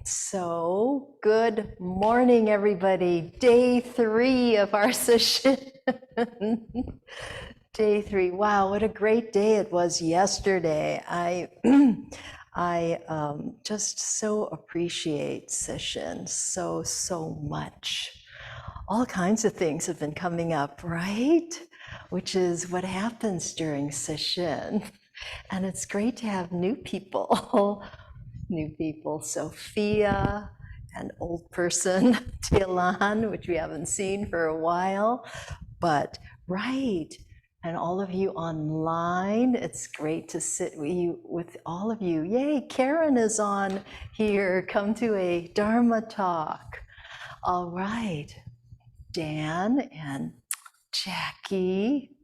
So, good morning, everybody. Day 3 of our session. Day 3. Wow, what a great day it was yesterday. I just so appreciate Sesshin so much. All kinds of things have been coming up, right? Which is what happens during Sesshin. And it's great to have new people. New people, Sophia, an old person, Tilan, which we haven't seen for a while, but right. And all of you online, it's great to sit with all of you. Yay, Karen is on here. Come to a Dharma talk. All right, Dan and Jackie,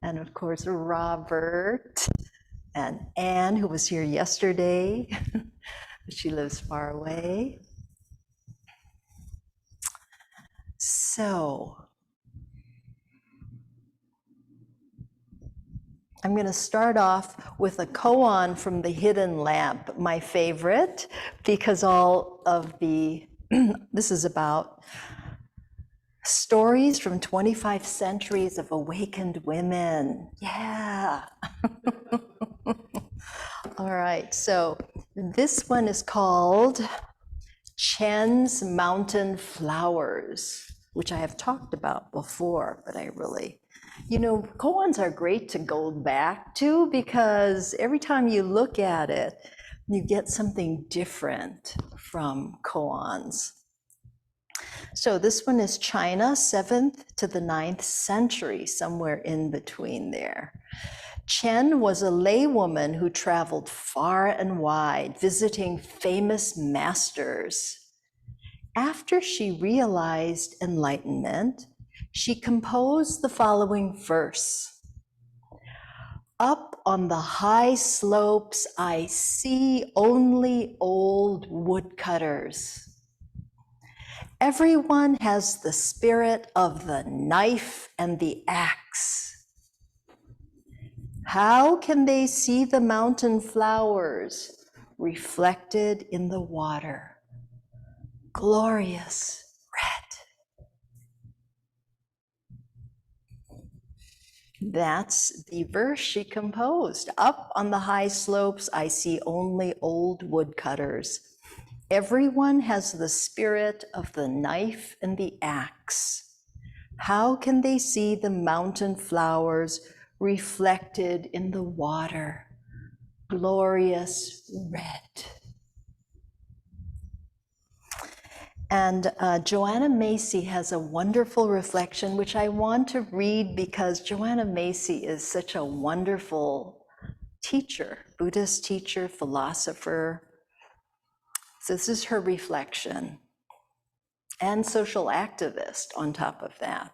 and of course, Robert and Anne, who was here yesterday. She lives far away. So I'm going to start off with a koan from the Hidden Lamp, my favorite, because all of the, this is about stories from 25 centuries of awakened women. Yeah. All right, so this one is called Chen's Mountain Flowers, which I have talked about before, but I really, koans are great to go back to because every time you look at it, you get something different from koans. So this one is China, 7th to the 9th century, somewhere in between there. Chen was a laywoman who traveled far and wide, visiting famous masters. After she realized enlightenment, she composed the following verse. Up on the high slopes, I see only old woodcutters. Everyone has the spirit of the knife and the axe. How can they see the mountain flowers reflected in the water? Glorious red. That's the verse she composed. Up on the high slopes, I see only old woodcutters. Everyone has the spirit of the knife and the axe. How can they see the mountain flowers reflected in the water? Glorious red. And Joanna Macy has a wonderful reflection, which I want to read because Joanna Macy is such a wonderful teacher, Buddhist teacher, philosopher. So this is her reflection, and social activist on top of that.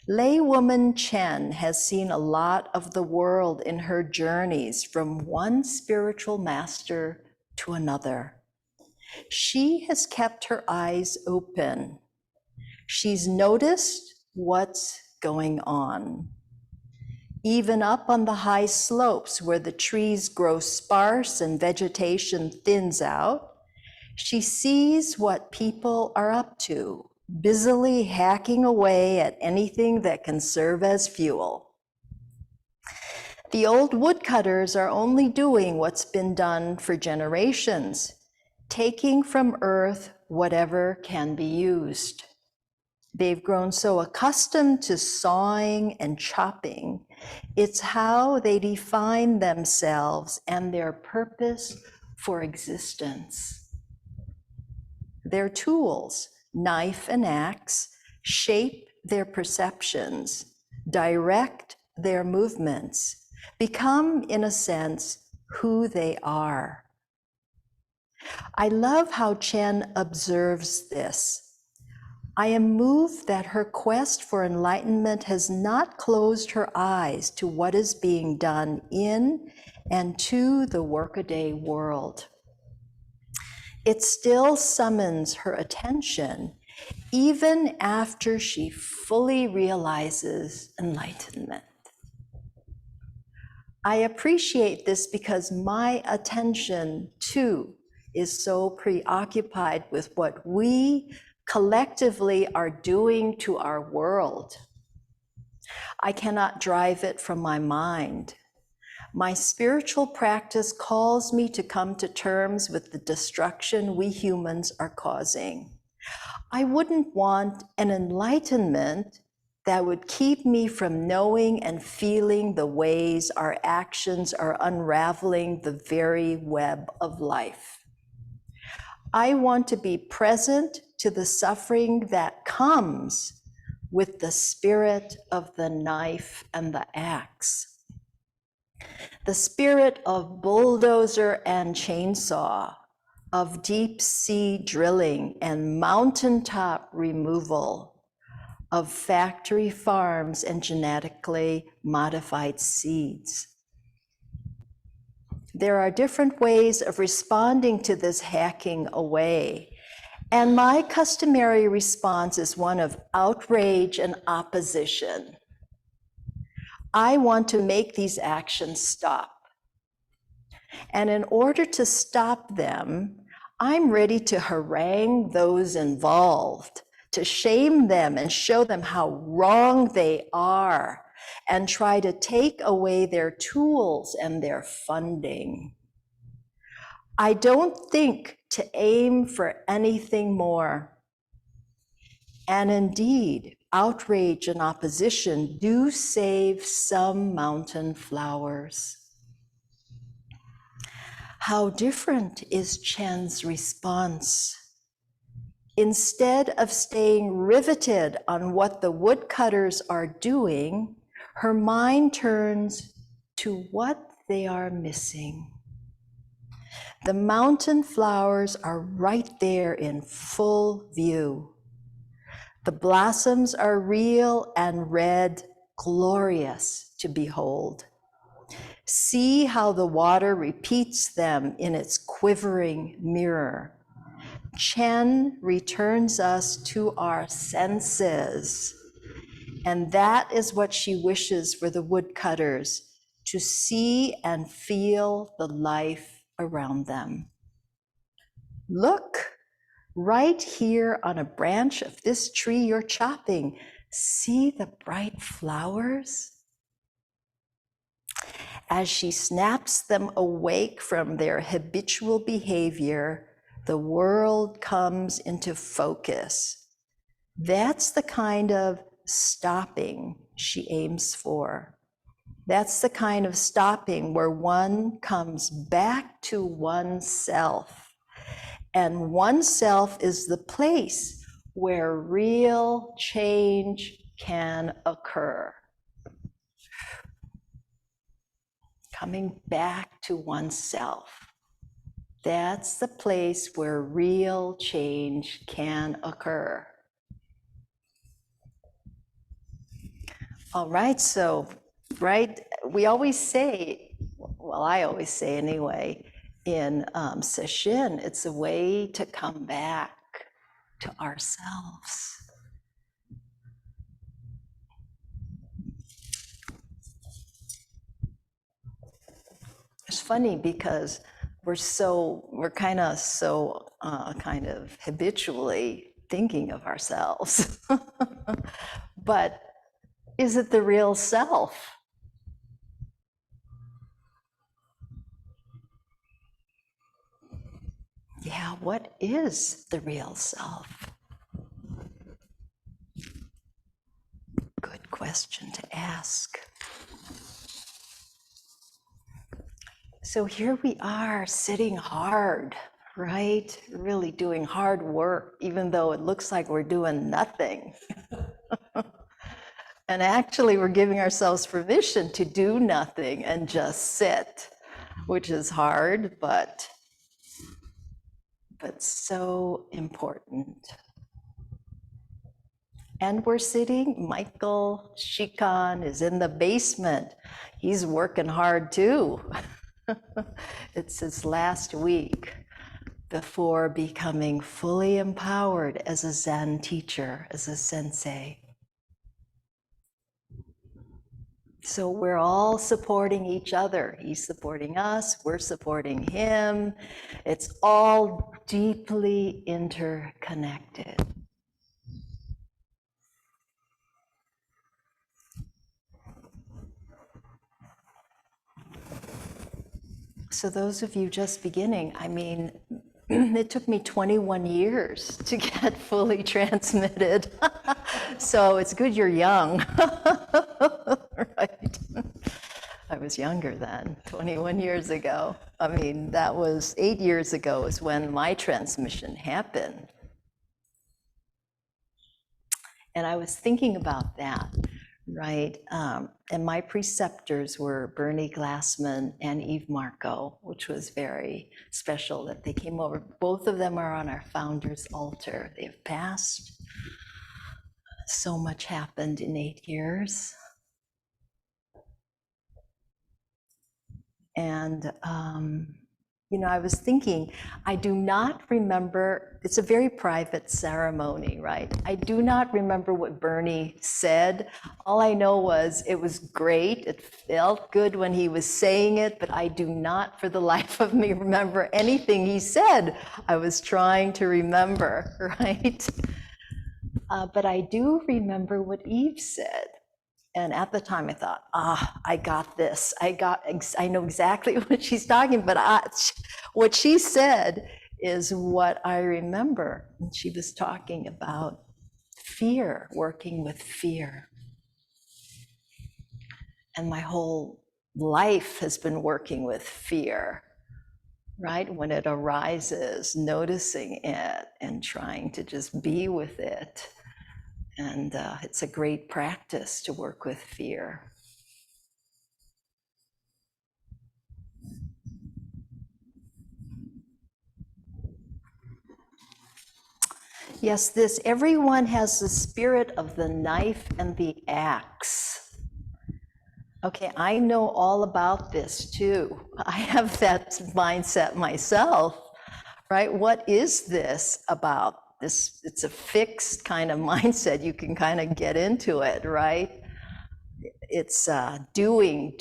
Laywoman Chen has seen a lot of the world in her journeys from one spiritual master to another. She has kept her eyes open. She's noticed what's going on. Even up on the high slopes where the trees grow sparse and vegetation thins out, she sees what people are up to, busily hacking away at anything that can serve as fuel. The old woodcutters are only doing what's been done for generations, taking from earth whatever can be used. They've grown so accustomed to sawing and chopping, it's how they define themselves and their purpose for existence. Their tools, knife and axe, shape their perceptions, direct their movements, become, in a sense, who they are. I love how Chen observes this. I am moved that her quest for enlightenment has not closed her eyes to what is being done in and to the workaday world. It still summons her attention even after she fully realizes enlightenment. I appreciate this because my attention too is so preoccupied with what we collectively are doing to our world. I cannot drive it from my mind. My spiritual practice calls me to come to terms with the destruction we humans are causing. I wouldn't want an enlightenment that would keep me from knowing and feeling the ways our actions are unraveling the very web of life. I want to be present to the suffering that comes with the spirit of the knife and the axe. The spirit of bulldozer and chainsaw, of deep sea drilling and mountaintop removal, of factory farms and genetically modified seeds. There are different ways of responding to this hacking away, and my customary response is one of outrage and opposition. I want to make these actions stop. And in order to stop them, I'm ready to harangue those involved, to shame them and show them how wrong they are, and try to take away their tools and their funding. I don't think to aim for anything more. And indeed, outrage and opposition do save some mountain flowers. How different is Chen's response? Instead of staying riveted on what the woodcutters are doing, her mind turns to what they are missing. The mountain flowers are right there in full view. The blossoms are real and red, glorious to behold. See how the water repeats them in its quivering mirror. Chen returns us to our senses, and that is what she wishes for the woodcutters, to see and feel the life around them. Look, right here on a branch of this tree you're chopping, see the bright flowers? As she snaps them awake from their habitual behavior, the world comes into focus. That's the kind of stopping she aims for. That's the kind of stopping where one comes back to oneself. And oneself is the place where real change can occur. Coming back to oneself. That's the place where real change can occur. All right, so, we always say, well, I always say anyway, in Sesshin, it's a way to come back to ourselves. It's funny because we're kind of habitually thinking of ourselves. But is it the real self? Yeah, what is the real self? Good question to ask. So here we are sitting hard, right? Really doing hard work, even though it looks like we're doing nothing. And actually, we're giving ourselves permission to do nothing and just sit, which is hard, but so important. And we're sitting, Michael Shikan is in the basement. He's working hard too. It's his last week before becoming fully empowered as a Zen teacher, as a sensei. So we're all supporting each other. He's supporting us, we're supporting him. It's all deeply interconnected. So those of you just beginning, I mean, it took me 21 years to get fully transmitted. So it's good you're young, right? I was younger then, 21 years ago. I mean, that was 8 years ago is when my transmission happened. And I was thinking about that, right? And my preceptors were Bernie Glassman and Eve Marco, which was very special that they came over. Both of them are on our founder's altar. They've passed. So much happened in 8 years. And, you know, I was thinking, I do not remember, it's a very private ceremony, right? I do not remember what Bernie said. All I know was it was great. It felt good when he was saying it, but I do not for the life of me remember anything he said. I was trying to remember, right? But I do remember what Eve said. And at the time I thought, I got this. I know exactly what she's talking, but what she said is what I remember. And she was talking about fear, working with fear. And my whole life has been working with fear, right? When it arises, noticing it and trying to just be with it. And it's a great practice to work with fear. Yes, everyone has the spirit of the knife and the axe. Okay, I know all about this too. I have that mindset myself, right? What is this about? It's a fixed kind of mindset. You can kind of get into it, right? It's doing,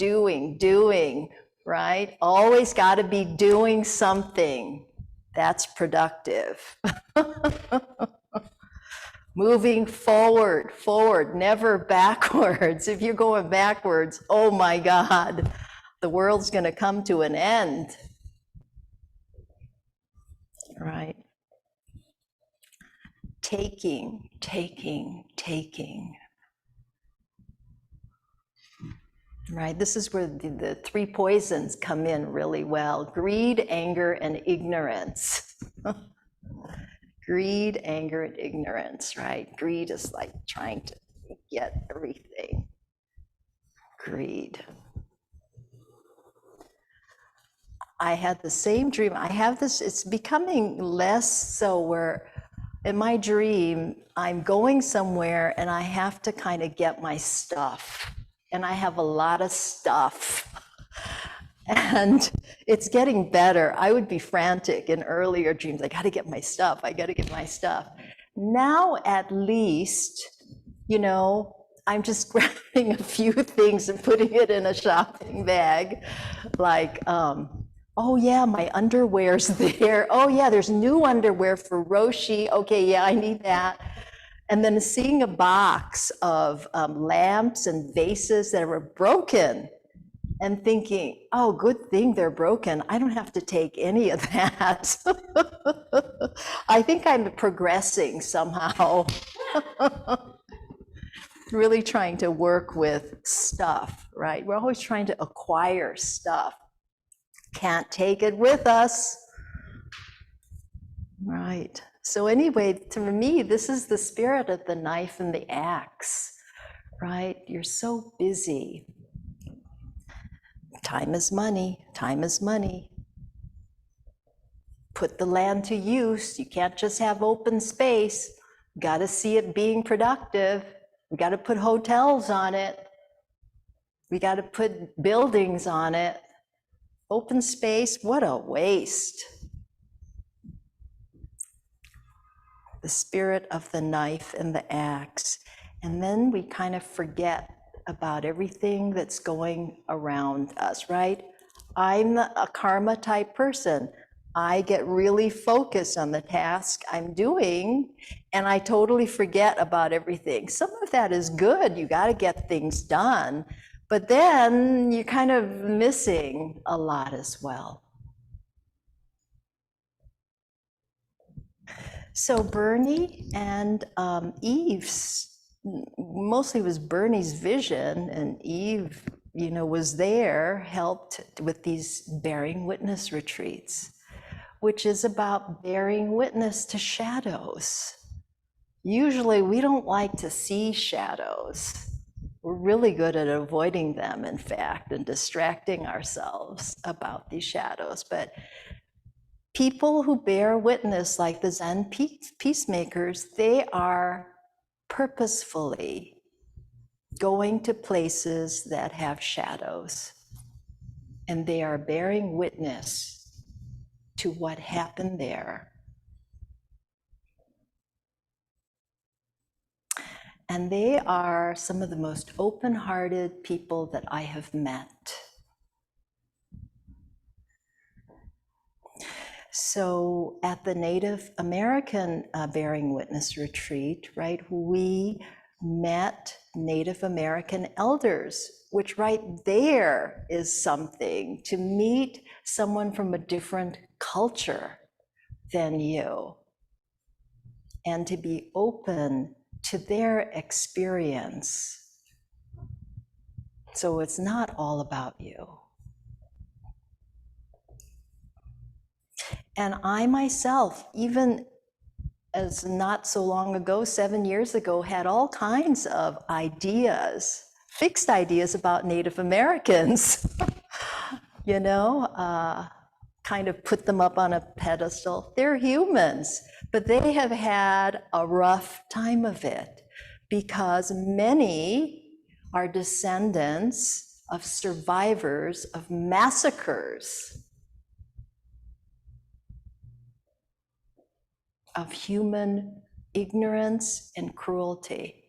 right? Always got to be doing something. That's productive. Moving forward, never backwards. If you're going backwards, oh my God, the world's going to come to an end. Right? Taking. Right? This is where the three poisons come in really well: greed, anger, and ignorance. Greed, anger, and ignorance, right? Greed is like trying to get everything. Greed. I had the same dream. I have this, it's becoming less so where in my dream, I'm going somewhere and I have to kind of get my stuff. And I have a lot of stuff. And it's getting better. I would be frantic in earlier dreams. I got to get my stuff. I got to get my stuff. Now, at least, you know, I'm just grabbing a few things and putting it in a shopping bag. Like, oh yeah, my underwear's there. Oh yeah, there's new underwear for Roshi. Okay, yeah, I need that. And then seeing a box of lamps and vases that were broken and thinking, oh, good thing they're broken. I don't have to take any of that. I think I'm progressing somehow. Really trying to work with stuff, right? We're always trying to acquire stuff. Can't take it with us. Right. So anyway, to me, this is the spirit of the knife and the axe, right? You're so busy. Time is money. Time is money. Put the land to use. You can't just have open space. Got to see it being productive. We got to put hotels on it. We got to put buildings on it. Open space, what a waste. The spirit of the knife and the axe. And then we kind of forget about everything that's going around us, right? I'm a karma type person. I get really focused on the task I'm doing, and I totally forget about everything. Some of that is good. You got to get things done, but then you're kind of missing a lot as well. So Bernie and Eve's, mostly was Bernie's vision, and Eve, was there, helped with these bearing witness retreats, which is about bearing witness to shadows. Usually we don't like to see shadows. We're really good at avoiding them, in fact, and distracting ourselves about these shadows. But people who bear witness, like the Zen peacemakers, they are purposefully going to places that have shadows, and they are bearing witness to what happened there. And they are some of the most open-hearted people that I have met. So at the Native American Bearing Witness Retreat, right, we met Native American elders, which right there is something, to meet someone from a different culture than you and to be open to their experience. So it's not all about you. And I myself, even as not so long ago, 7 years ago, had all kinds of ideas, fixed ideas about Native Americans, kind of put them up on a pedestal. They're humans, but they have had a rough time of it because many are descendants of survivors of massacres of human ignorance and cruelty.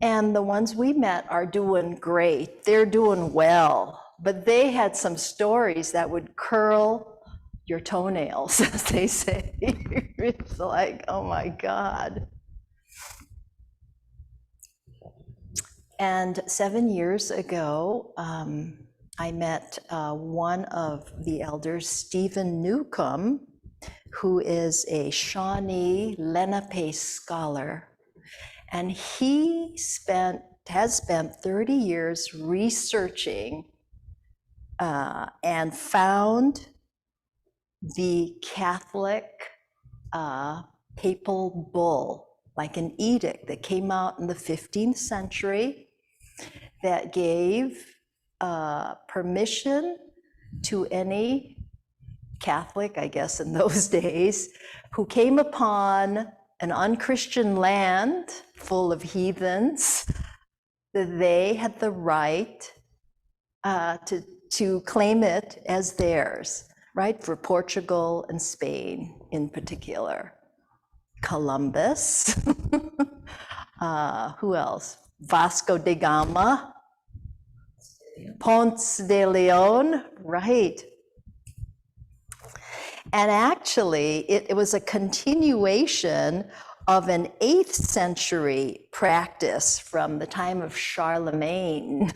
And the ones we met are doing great. They're doing well, but they had some stories that would curl your toenails, as they say. It's like, oh my God. And 7 years ago, I met one of the elders, Stephen Newcomb, who is a Shawnee Lenape scholar. And he has spent 30 years researching and found the Catholic papal bull, like an edict that came out in the 15th century that gave permission to any Catholic, I guess in those days, who came upon an unchristian land full of heathens, that they had the right to claim it as theirs, right? For Portugal and Spain in particular. Columbus, who else? Vasco da Gama, Ponce de Leon, right? And actually, it was a continuation of an 8th century practice from the time of Charlemagne.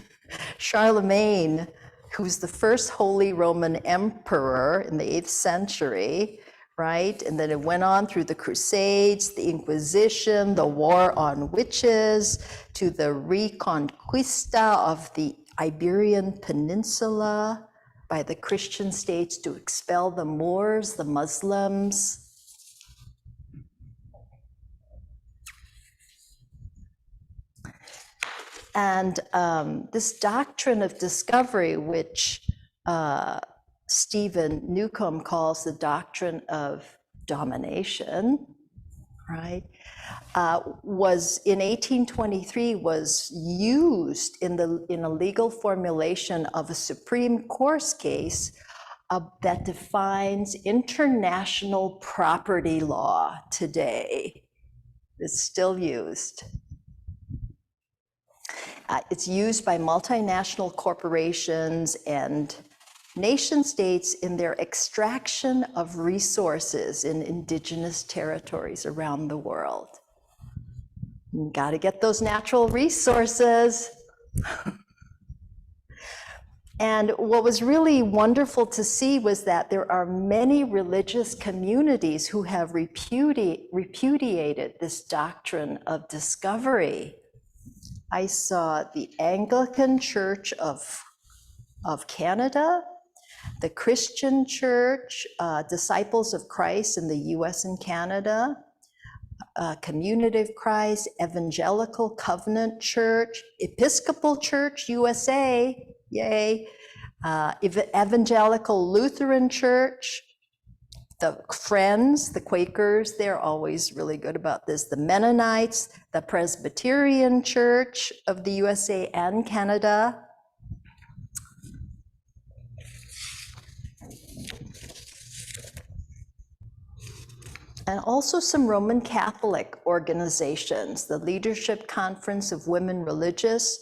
Charlemagne, who's the first Holy Roman Emperor in the 8th century, right? And then it went on through the Crusades, the Inquisition, the War on Witches, to the Reconquista of the Iberian Peninsula by the Christian states to expel the Moors, the Muslims. And this doctrine of discovery, which Stephen Newcomb calls the doctrine of domination, right, was in 1823 was used in a legal formulation of a Supreme Court case that defines international property law today. It's still used. It's used by multinational corporations and nation states in their extraction of resources in indigenous territories around the world. You got to get those natural resources. And what was really wonderful to see was that there are many religious communities who have repudiated this doctrine of discovery. I saw the Anglican Church of Canada, the Christian Church, Disciples of Christ in the US and Canada, Community of Christ, Evangelical Covenant Church, Episcopal Church USA, yay, Evangelical Lutheran Church, the Friends, the Quakers, they're always really good about this, the Mennonites, the Presbyterian Church of the USA and Canada, and also some Roman Catholic organizations, the Leadership Conference of Women Religious,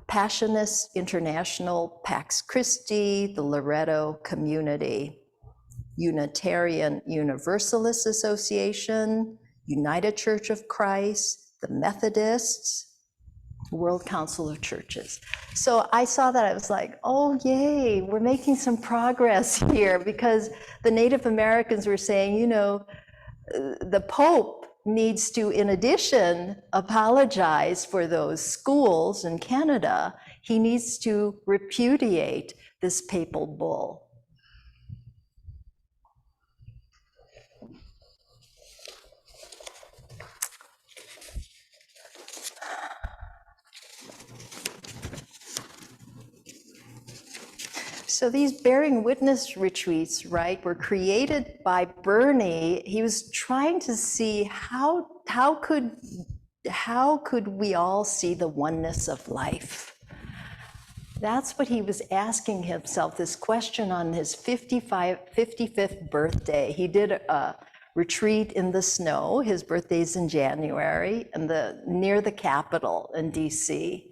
Passionist International, Pax Christi, the Loretto Community, Unitarian Universalist Association, United Church of Christ, the Methodists, World Council of Churches. So I saw that, I was like, oh yay, we're making some progress here, because the Native Americans were saying, you know, the Pope needs to, in addition, apologize for those schools in Canada. He needs to repudiate this papal bull. So these bearing witness retreats, right, were created by Bernie. He was trying to see how could we all see the oneness of life? That's what he was asking himself, this question on his 55th birthday. He did a retreat in the snow. His birthday's in January, and near the Capitol in DC,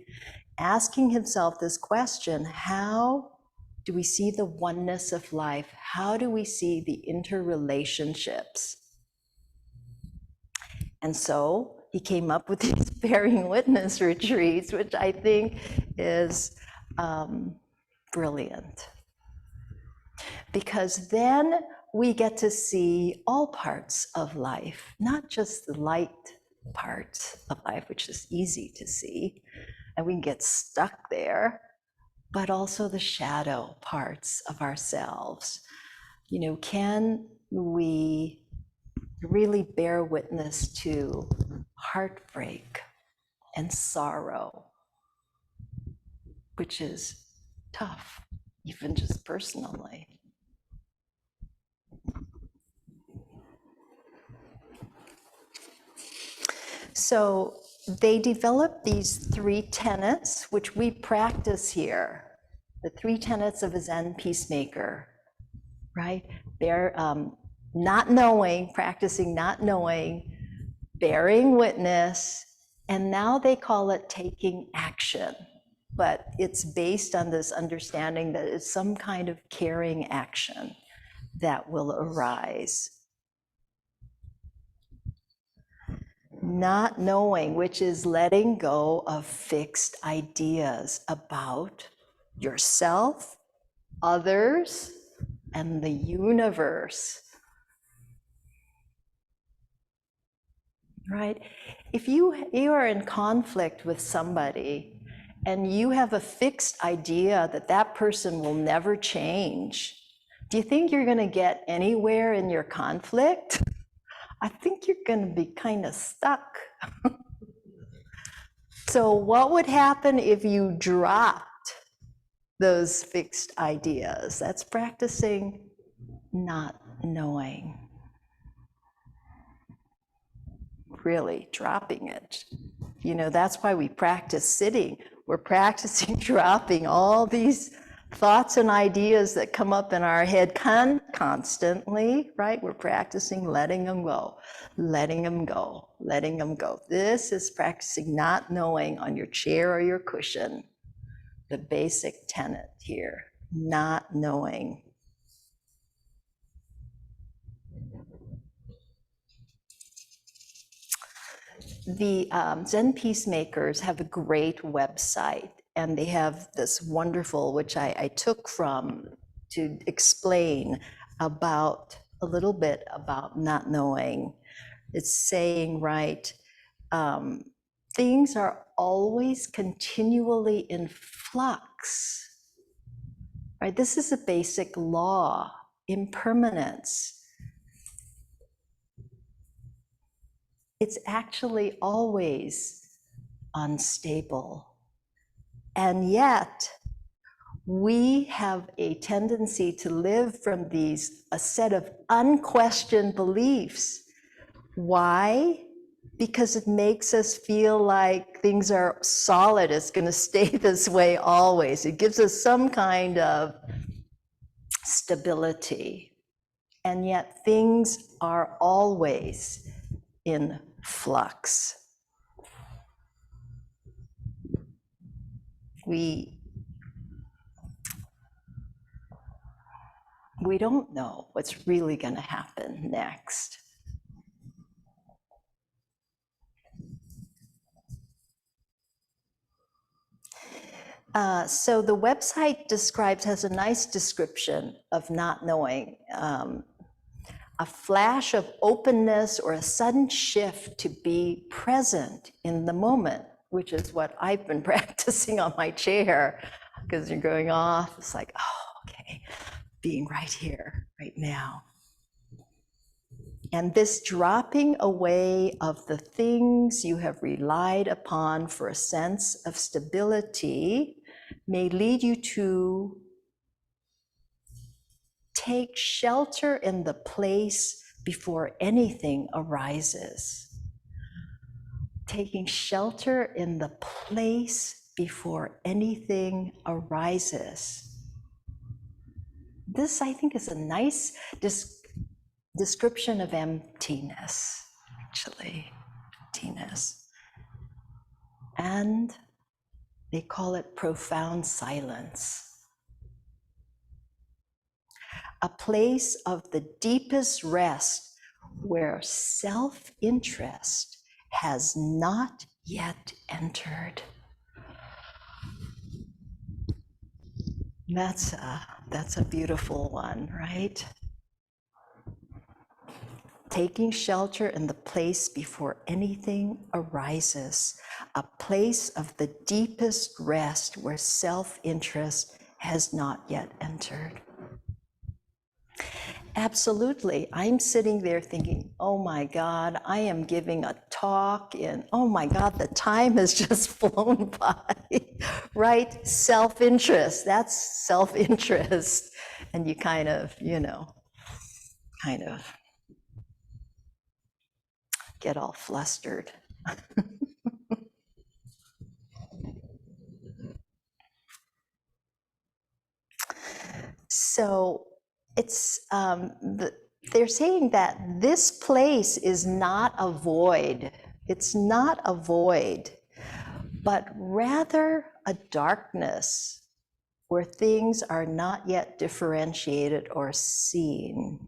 asking himself this question: how do we see the oneness of life? How do we see the interrelationships? And so he came up with these bearing witness retreats, which I think is brilliant. Because then we get to see all parts of life, not just the light parts of life, which is easy to see, and we can get stuck there, but also the shadow parts of ourselves. You know, can we really bear witness to heartbreak and sorrow, which is tough, even just personally? So they developed these 3 tenets, which we practice here, the 3 tenets of a Zen peacemaker, right? They're not knowing, practicing not knowing, bearing witness, and now they call it taking action. But it's based on this understanding that it's some kind of caring action that will arise. Not knowing, which is letting go of fixed ideas about yourself, others, and the universe. Right? If you are in conflict with somebody and you have a fixed idea that that person will never change, do you think you're going to get anywhere in your conflict? I think you're going to be kind of stuck. So what would happen if you dropped those fixed ideas? That's practicing not knowing. Really dropping it. You know, that's why we practice sitting. We're practicing dropping all these thoughts and ideas that come up in our head constantly, right? We're practicing letting them go, letting them go, letting them go. This is practicing not knowing on your chair or your cushion, the basic tenet here, not knowing. The Zen Peacemakers have a great website, and they have this wonderful, which I took from to explain about a little bit about not knowing. It's saying, right, things are always continually in flux, right? This is a basic law, impermanence. It's actually always unstable. And yet, we have a tendency to live from a set of unquestioned beliefs. Why? Because it makes us feel like things are solid, it's going to stay this way always. It gives us some kind of stability. And yet, things are always in flux. We don't know what's really going to happen next. So the website has a nice description of not knowing. A flash of openness or a sudden shift to be present in the moment, which is what I've been practicing on my chair, because you're going off. It's like, oh, okay, being right here, right now. And this dropping away of the things you have relied upon for a sense of stability may lead you to take shelter in the place before anything arises. Taking shelter in the place before anything arises. This, I think, is a nice description of emptiness, actually, emptiness. And they call it profound silence. A place of the deepest rest where self-interest has not yet entered. That's a beautiful one, right? Taking shelter in the place before anything arises, a place of the deepest rest where self-interest has not yet entered. Absolutely. I'm sitting there thinking, oh my God, I am giving a talk and oh my God, the time has just flown by, right? Self-interest, that's self-interest. And you kind of get all flustered. So it's, they're saying that this place is not a void. It's not a void, but rather a darkness where things are not yet differentiated or seen.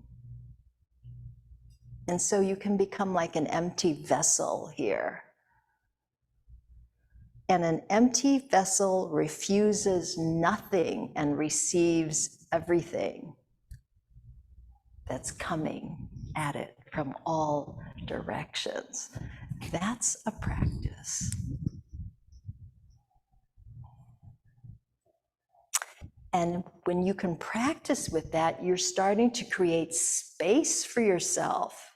And so you can become like an empty vessel here. And an empty vessel refuses nothing and receives everything that's coming at it from all directions. That's a practice. And when you can practice with that, you're starting to create space for yourself.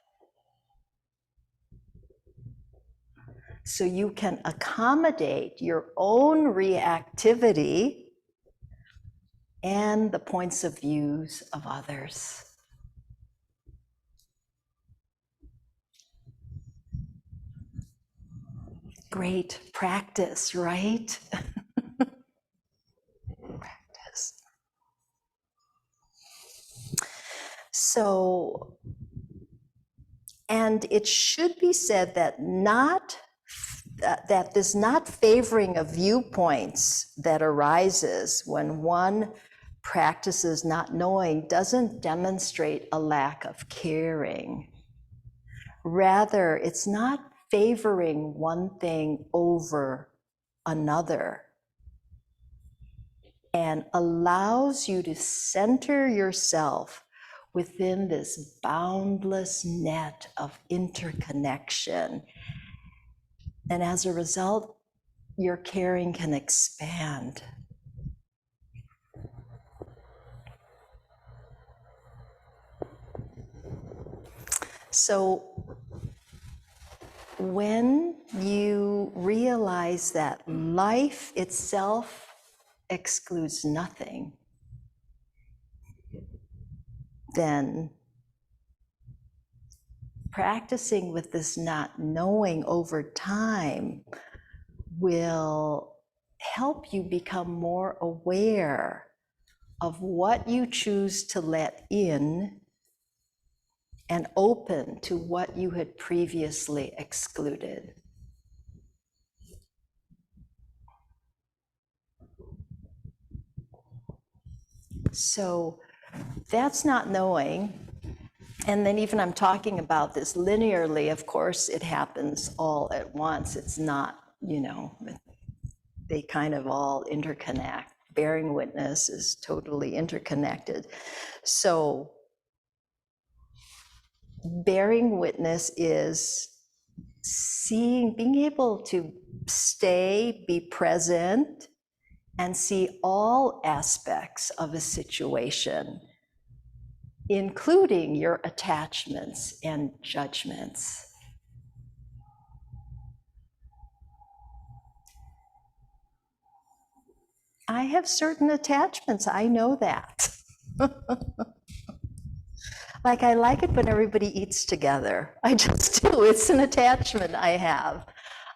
So you can accommodate your own reactivity and the points of views of others. Great practice, right? Practice. So, and it should be said that that this not favoring of viewpoints that arises when one practices not knowing doesn't demonstrate a lack of caring. Rather, it's not favoring one thing over another, and allows you to center yourself within this boundless net of interconnection. And as a result, your caring can expand. So when you realize that life itself excludes nothing, then practicing with this not knowing over time will help you become more aware of what you choose to let in and open to what you had previously excluded. So that's not knowing. And then even I'm talking about this linearly, of course, it happens all at once. It's not, they kind of all interconnect. Bearing witness is totally interconnected. So bearing witness is being able to stay, be present, and see all aspects of a situation, including your attachments and judgments. I have certain attachments, I know that. Like, I like it when everybody eats together. I just do. It's an attachment I have.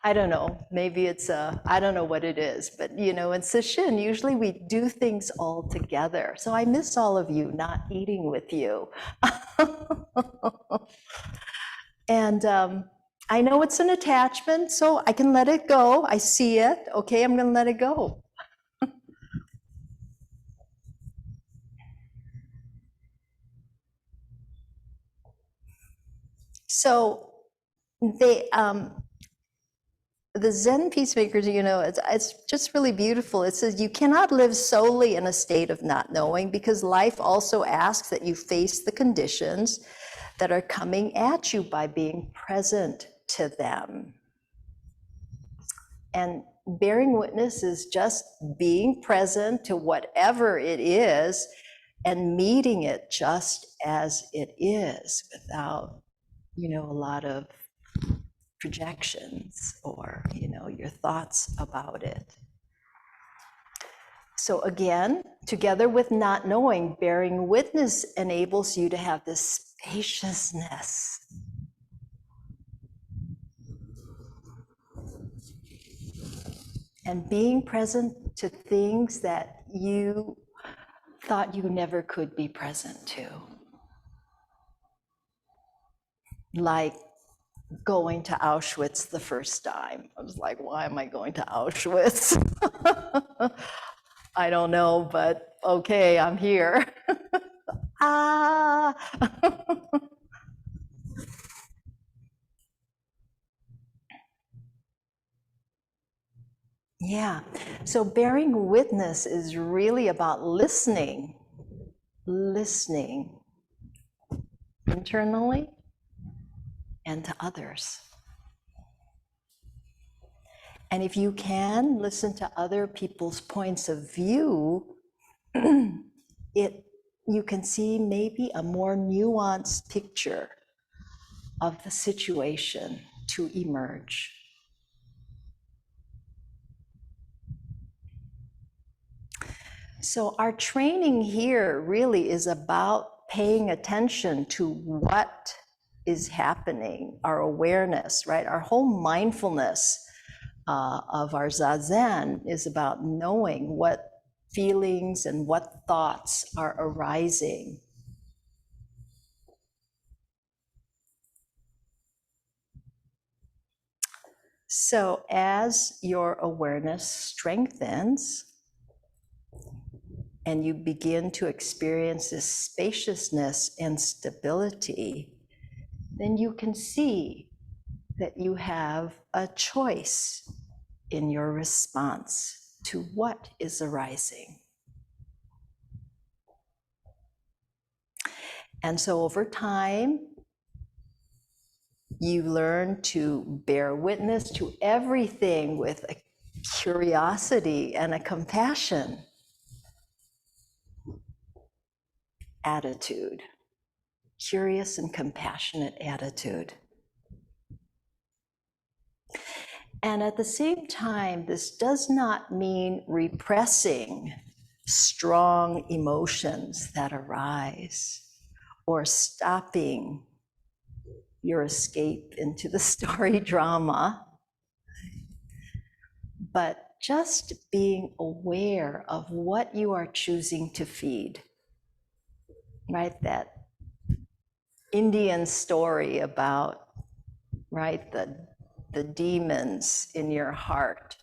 I don't know, maybe it's I don't know what it is, but in Sesshin, usually we do things all together. So I miss all of you not eating with you. And I know it's an attachment, so I can let it go. I see it. Okay, I'm going to let it go. So they, the Zen peacemakers, it's just really beautiful. It says you cannot live solely in a state of not knowing, because life also asks that you face the conditions that are coming at you by being present to them. And bearing witness is just being present to whatever it is and meeting it just as it is, without, a lot of projections or, your thoughts about it. So again, together with not knowing, bearing witness enables you to have this spaciousness. And being present to things that you thought you never could be present to. Like going to Auschwitz the first time. I was like, why am I going to Auschwitz? I don't know, but okay, I'm here. Ah. Yeah, so bearing witness is really about listening internally and to others. And if you can listen to other people's points of view, you can see maybe a more nuanced picture of the situation to emerge. So our training here really is about paying attention to what is happening, our awareness, right? Our whole mindfulness of our Zazen is about knowing what feelings and what thoughts are arising. So as your awareness strengthens and you begin to experience this spaciousness and stability, then you can see that you have a choice in your response to what is arising. And so over time, you learn to bear witness to everything with a curiosity and a compassion attitude, curious and compassionate attitude. And at the same time, this does not mean repressing strong emotions that arise or stopping your escape into the story drama, but just being aware of what you are choosing to feed, right? That Indian story about, right, the demons in your heart,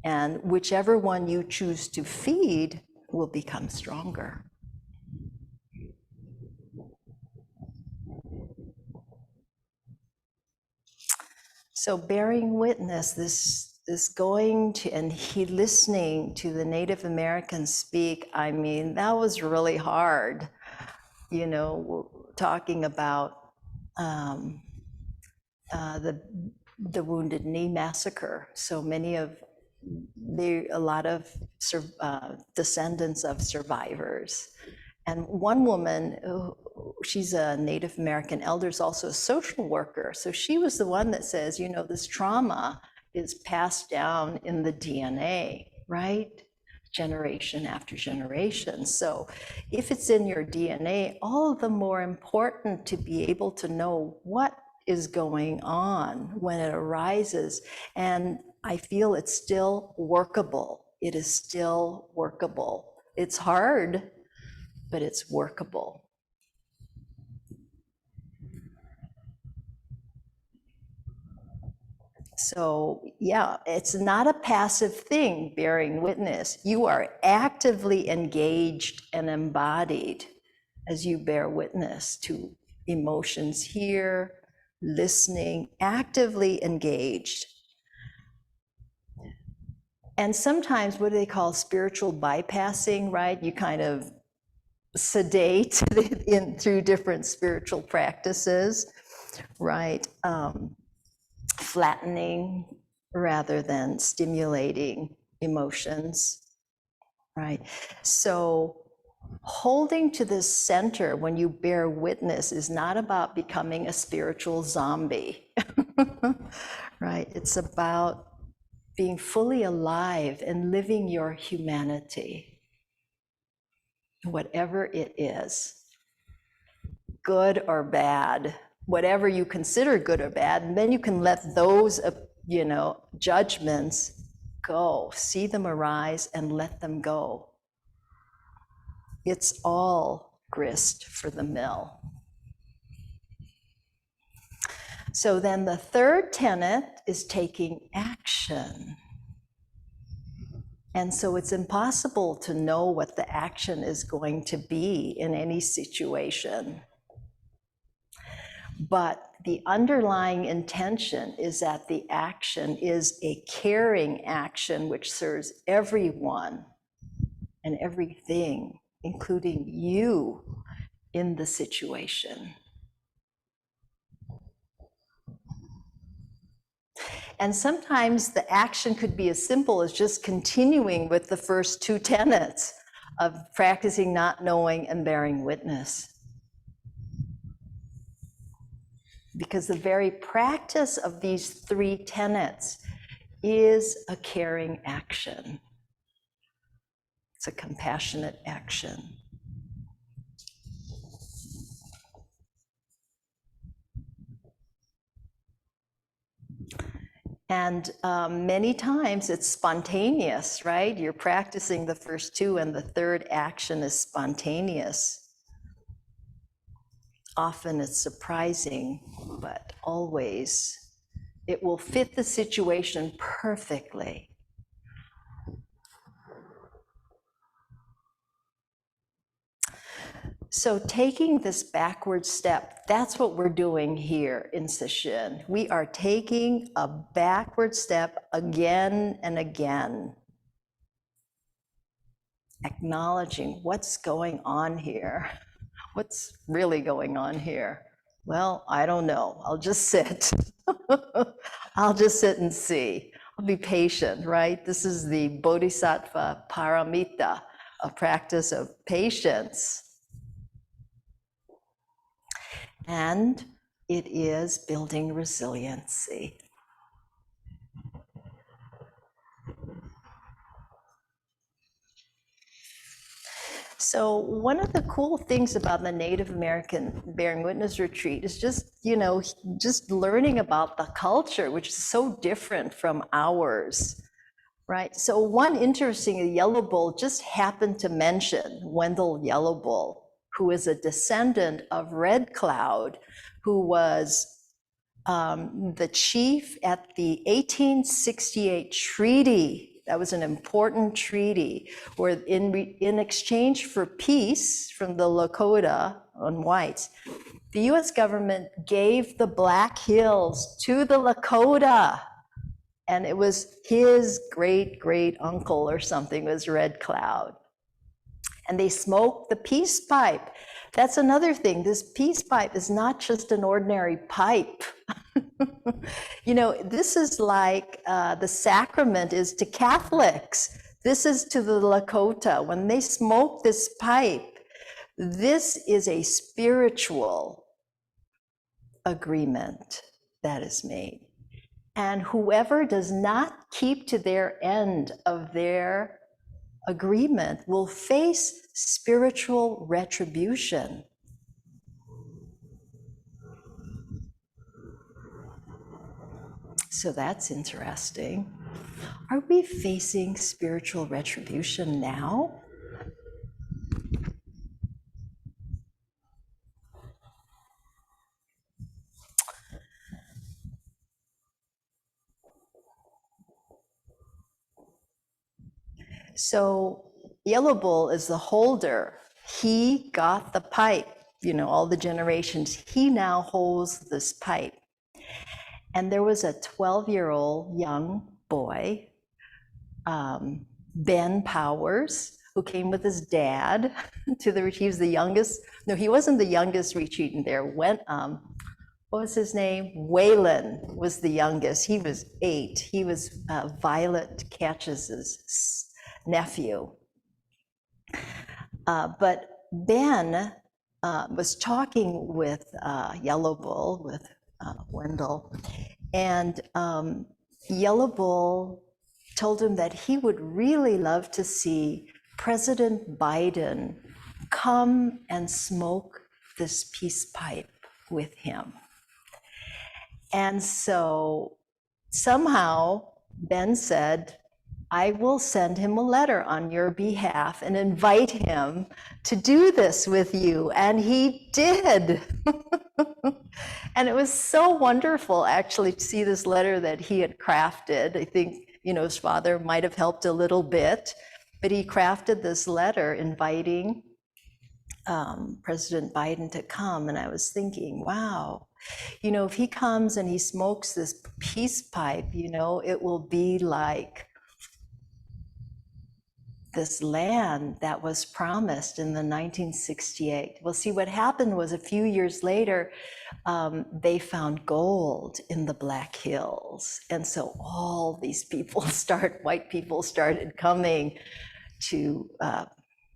and whichever one you choose to feed will become stronger. So bearing witness, this going to and he listening to the Native Americans speak, I mean, that was really hard. You know, talking about the Wounded Knee massacre. So many of a lot of descendants of survivors. And one woman, she's a Native American elder, is also a social worker. So she was the one that says, you know, this trauma is passed down in the DNA, right? Generation after generation. So if it's in your DNA, all the more important to be able to know what is going on when it arises. And I feel it's still workable. It is still workable. It's hard, but it's workable. So yeah, it's not a passive thing, bearing witness. You are actively engaged and embodied as you bear witness to emotions here, listening, actively engaged. And sometimes what do they call spiritual bypassing, right? You kind of sedate through different spiritual practices, right? Flattening rather than stimulating emotions, right? So holding to this center when you bear witness is not about becoming a spiritual zombie, right? It's about being fully alive and living your humanity, whatever it is, good or bad, whatever you consider good or bad, and then you can let those, judgments go, see them arise and let them go. It's all grist for the mill. So then the third tenet is taking action. And so it's impossible to know what the action is going to be in any situation. But the underlying intention is that the action is a caring action which serves everyone and everything, including you, in the situation. And sometimes the action could be as simple as just continuing with the first two tenets of practicing not knowing and bearing witness. Because the very practice of these three tenets is a caring action. It's a compassionate action. And many times it's spontaneous, right? You're practicing the first two and the third action is spontaneous. Often it's surprising, but always It will fit the situation perfectly. So taking this backward step, that's what we're doing here in Sesshin. We are taking a backward step again and again, acknowledging what's going on here. What's really going on here? Well, I don't know. I'll just sit. I'll just sit and see. I'll be patient, right? This is the Bodhisattva paramita, a practice of patience. And it is building resiliency. So one of the cool things about the Native American Bearing Witness Retreat is just, just learning about the culture, which is so different from ours, right? So one interesting, Yellow Bull just happened to mention Wendell Yellow Bull, who is a descendant of Red Cloud, who was the chief at the 1868 treaty. That was an important treaty where in exchange for peace from the Lakota on whites, the US government gave the Black Hills to the Lakota. And it was his great uncle or something was Red Cloud. And they smoked the peace pipe. That's another thing. This peace pipe is not just an ordinary pipe. This is like the sacrament is to Catholics. This is to the Lakota. When they smoke this pipe, this is a spiritual agreement that is made. And whoever does not keep to their end of their agreement will face spiritual retribution. So that's interesting. Are we facing spiritual retribution now? So Yellow Bull is the holder. He got the pipe, all the generations. He now holds this pipe. And there was a 12-year-old young boy, Ben Powers, who came with his dad to the retreat. He was the youngest. No, he wasn't the youngest retreatant there. What was his name? Waylon was the youngest. He was 8. He was Violet Catches's nephew. But Ben was talking with Yellow Bull, with Wendell, and Yellow Bull told him that he would really love to see President Biden come and smoke this peace pipe with him. And so somehow Ben said, I will send him a letter on your behalf and invite him to do this with you. And he did. And it was so wonderful, actually, to see this letter that he had crafted. I think, his father might have helped a little bit, but he crafted this letter inviting President Biden to come. And I was thinking, wow, if he comes and he smokes this peace pipe, it will be like this land that was promised in the 1968. Well, see, what happened was a few years later, they found gold in the Black Hills. And so all these people white people started coming to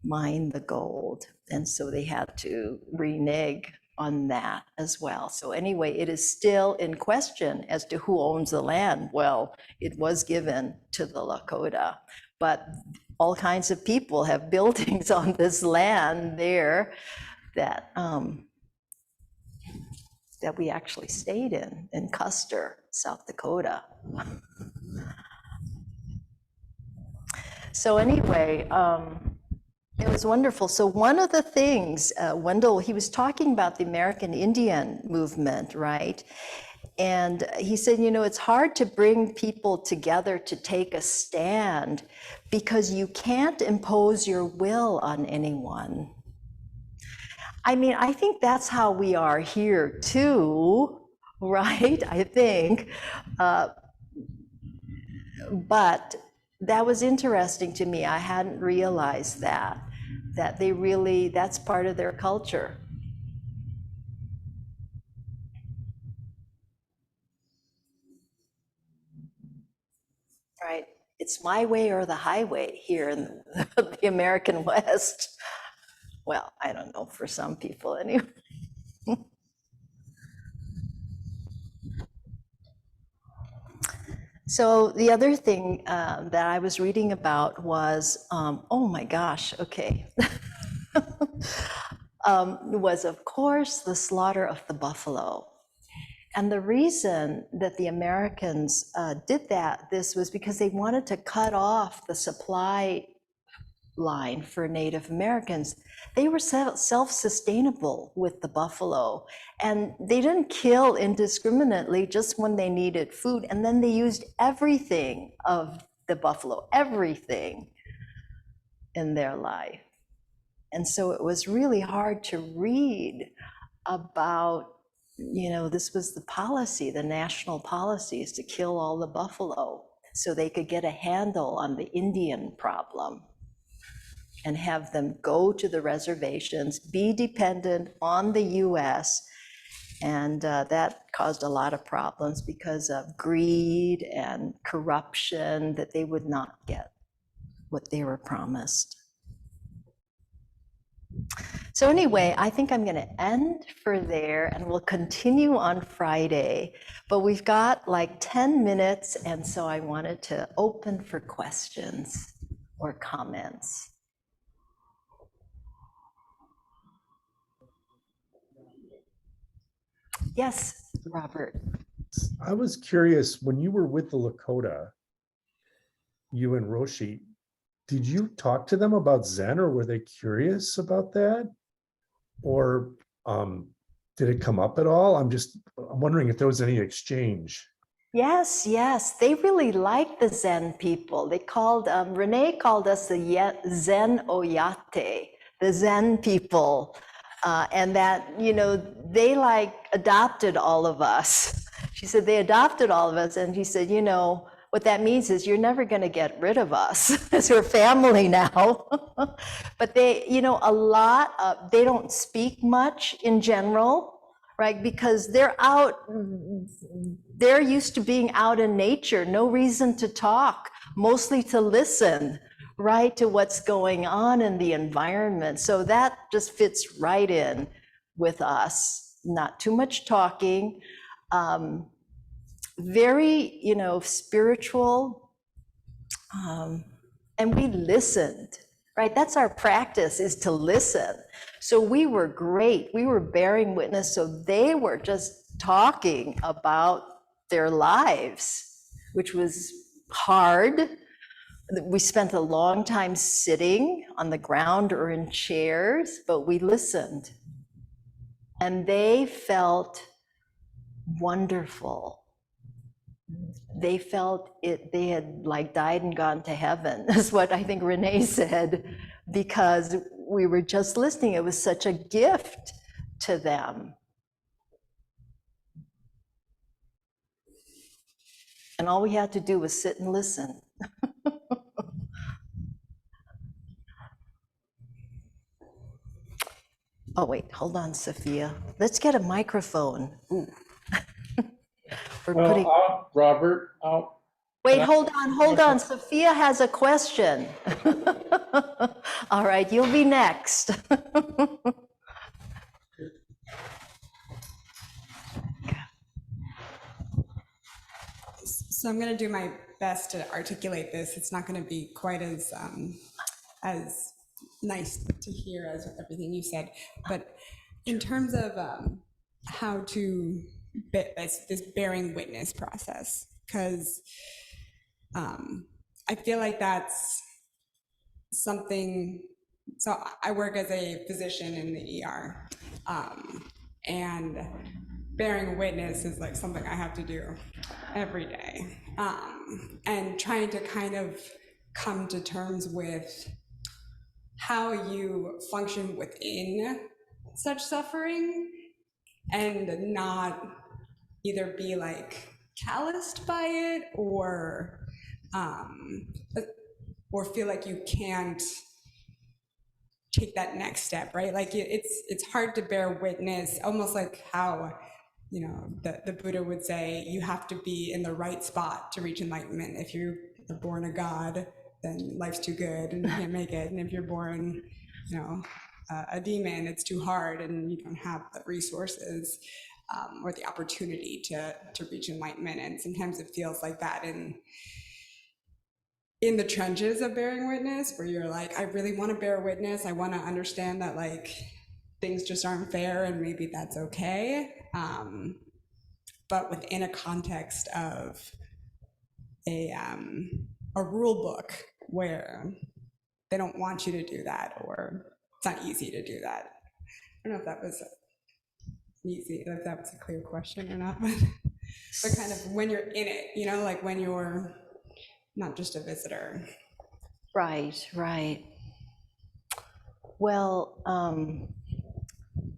mine the gold. And so they had to renege on that as well. So anyway, it is still in question as to who owns the land. Well, it was given to the Lakota, but all kinds of people have buildings on this land there that that we actually stayed in Custer, South Dakota. So anyway, it was wonderful. So one of the things, Wendell, he was talking about the American Indian movement, right? And he said, you know, it's hard to bring people together to take a stand because you can't impose your will on anyone. I mean, I think that's how we are here too, right? I think. But that was interesting to me. I hadn't realized that they really, that's part of their culture. Right? It's my way or the highway here in the American West. Well, I don't know, for some people anyway. So the other thing that I was reading about was, oh my gosh, okay, was of course the slaughter of the buffalo. And the reason that the Americans did this was because they wanted to cut off the supply line for Native Americans. They were self-sustainable with the buffalo, and they didn't kill indiscriminately just when they needed food. And then they used everything of the buffalo, everything in their life. And so it was really hard to read about, you know, this was the policy, the national policy is to kill all the buffalo so they could get a handle on the Indian problem and have them go to the reservations, be dependent on the US. And that caused a lot of problems because of greed and corruption, that they would not get what they were promised. So anyway, I think I'm going to end for there, and we'll continue on Friday. But we've got like 10 minutes, and so I wanted to open for questions or comments. Yes, Robert. I was curious, when you were with the Lakota, you and Roshi, did you talk to them about Zen, or were they curious about that? Or did it come up at all? I'm wondering if there was any exchange. Yes, yes, they really liked the Zen people. They called, Renee called us the Zen Oyate, the Zen people. And that, you know, they like adopted all of us. She said they adopted all of us, and she said, you know, what that means is you're never going to get rid of us as we're family now. But they, you know, they don't speak much in general, right? Because they're used to being out in nature, no reason to talk, mostly to listen, right, to what's going on in the environment. So that just fits right in with us. Not too much talking, very, you know, spiritual, and we listened, right? That's our practice, is to listen. So we were great. We were bearing witness. So they were just talking about their lives, which was hard. We spent a long time sitting on the ground or in chairs, but we listened. And they felt wonderful. They felt they had like died and gone to heaven, is what I think Renee said, because we were just listening. It was such a gift to them. And all we had to do was sit and listen. Oh, wait, hold on, Sophia. Let's get a microphone. Ooh. Robert, Wait, hold on. Sophia has a question. All right, you'll be next. So I'm going to do my best to articulate this. It's not going to be quite as nice to hear as everything you said, but in terms of how to this bearing witness process, because I feel like that's something. So I work as a physician in the ER, and bearing witness is like something I have to do every day. And trying to kind of come to terms with how you function within such suffering and not either be like calloused by it or feel like you can't take that next step, right? Like it's hard to bear witness, almost like how the Buddha would say you have to be in the right spot to reach enlightenment. If you're born a god, then life's too good and you can't make it. And if you're born, a demon, it's too hard and you don't have the resources or the opportunity to reach enlightenment. And sometimes it feels like that in the trenches of bearing witness, where you're like, I really want to bear witness. I want to understand that like things just aren't fair and maybe that's okay. But within a context of a rule book where they don't want you to do that, or it's not easy to do that. I don't know if that was easy, if that was a clear question or not, but kind of when you're in it, like when you're not just a visitor. Right. Well,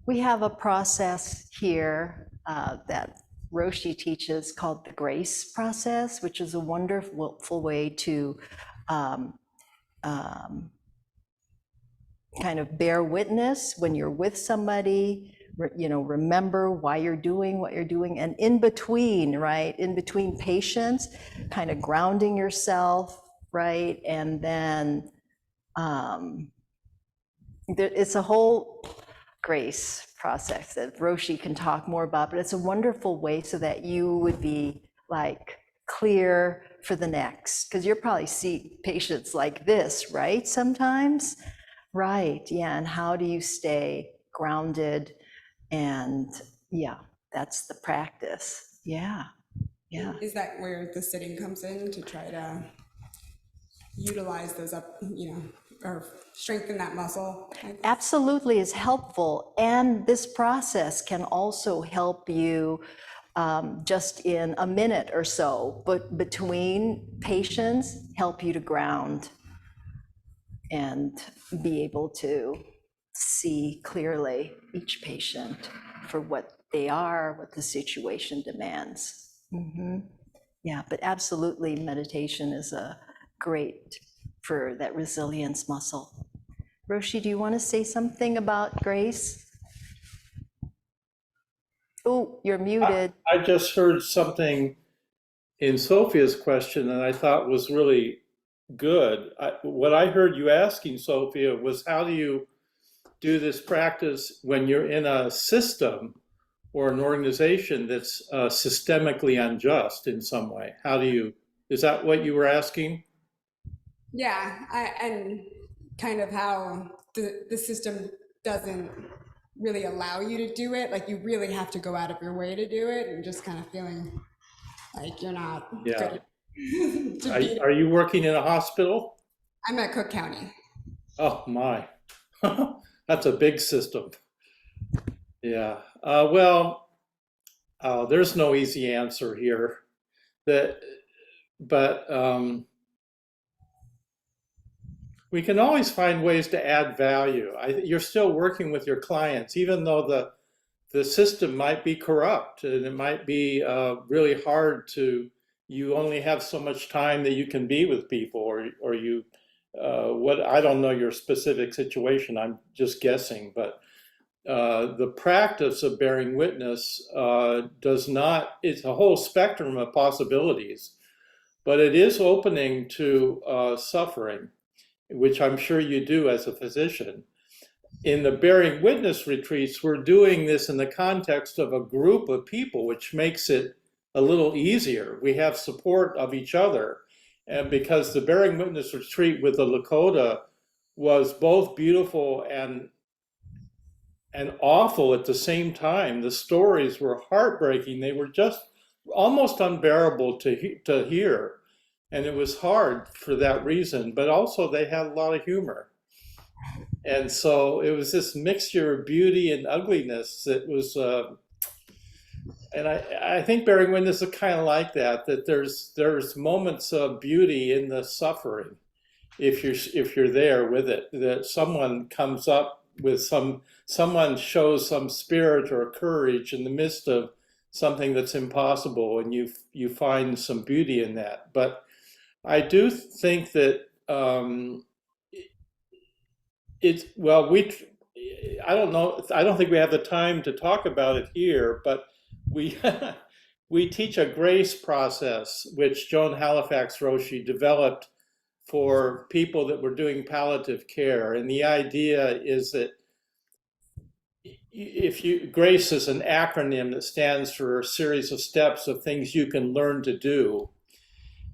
we have a process here that Roshi teaches called the grace process, which is a wonderful way to kind of bear witness when you're with somebody, remember why you're doing what you're doing, and in between, right? In between patients, kind of grounding yourself, right? And then it's a whole grace process that Roshi can talk more about, but it's a wonderful way so that you would be like clear for the next, because you'll probably see patients like this, right? Sometimes, right? Yeah, and how do you stay grounded? And yeah, that's the practice. Yeah. Is that where the sitting comes in, to try to utilize those up, or strengthen that muscle? Absolutely is helpful. And this process can also help you just in a minute or so, but between patients, help you to ground and be able to see clearly each patient for what they are, what the situation demands. Yeah, but absolutely meditation is a great for that resilience muscle. Roshi, do you want to say something about grace? Oh, you're muted. I just heard something in Sophia's question that I thought was really good. What I heard you asking, Sophia, was how do you do this practice when you're in a system or an organization that's systemically unjust in some way? Is that what you were asking? Yeah, and kind of how the system doesn't really allow you to do it. Like you really have to go out of your way to do it, and just kind of feeling like you're not Yeah. good. Are you working in a hospital? I'm at Cook County. Oh my, that's a big system. Yeah. Well, there's no easy answer here. But we can always find ways to add value. You're still working with your clients, even though the system might be corrupt and it might be really hard to. You only have so much time that you can be with people, or you. I don't know your specific situation. I'm just guessing, but the practice of bearing witness does not. It's a whole spectrum of possibilities, but it is opening to suffering, which I'm sure you do as a physician. In the bearing witness retreats, we're doing this in the context of a group of people, which makes it a little easier. We have support of each other. And because the bearing witness retreat with the Lakota was both beautiful and awful at the same time, the stories were heartbreaking. They were just almost unbearable to hear. And it was hard for that reason, but also they had a lot of humor. And so it was this mixture of beauty and ugliness that was And I think bearing witness is kind of like that, that there's moments of beauty in the suffering if you're there with it, that someone comes up with someone shows some spirit or courage in the midst of something that's impossible, and you find some beauty in that. But I do think that it's well, I don't know, I don't think we have the time to talk about it here, but we we teach a grace process which Joan Halifax Roshi developed for people that were doing palliative care. And the idea is that grace is an acronym that stands for a series of steps of things you can learn to do.